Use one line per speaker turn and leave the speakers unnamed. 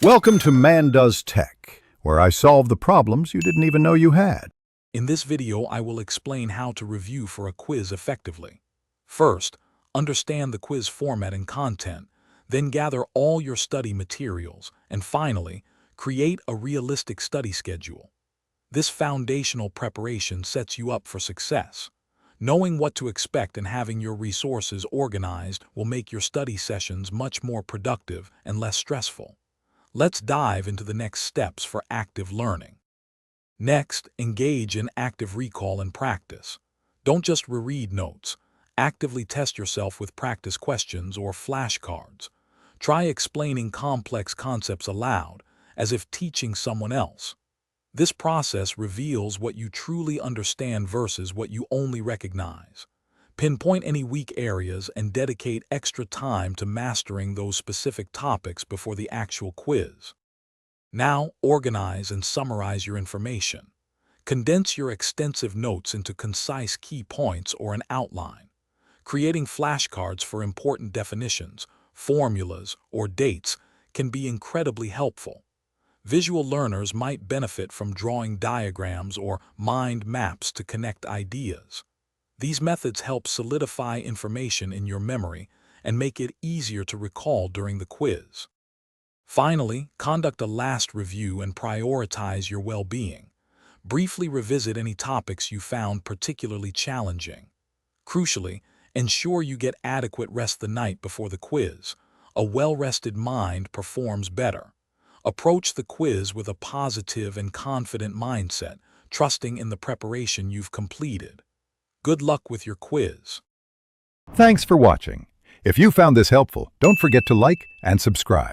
Welcome to Man Does Tech, where I solve the problems you didn't even know you had.
In this video, I will explain how to review for a quiz effectively. First, understand the quiz format and content, then gather all your study materials, and finally, create a realistic study schedule. This foundational preparation sets you up for success. Knowing what to expect and having your resources organized will make your study sessions much more productive and less stressful. Let's dive into the next steps for active learning. Next, engage in active recall and practice. Don't just reread notes. Actively test yourself with practice questions or flashcards. Try explaining complex concepts aloud, as if teaching someone else. This process reveals what you truly understand versus what you only recognize. Pinpoint any weak areas and dedicate extra time to mastering those specific topics before the actual quiz. Now, organize and summarize your information. Condense your extensive notes into concise key points or an outline. Creating flashcards for important definitions, formulas, or dates can be incredibly helpful. Visual learners might benefit from drawing diagrams or mind maps to connect ideas. These methods help solidify information in your memory and make it easier to recall during the quiz. Finally, conduct a last review and prioritize your well-being. Briefly revisit any topics you found particularly challenging. Crucially, ensure you get adequate rest the night before the quiz. A well-rested mind performs better. Approach the quiz with a positive and confident mindset, trusting in the preparation you've completed. Good luck with your quiz.
Thanks for watching. If you found this helpful, don't forget to like and subscribe.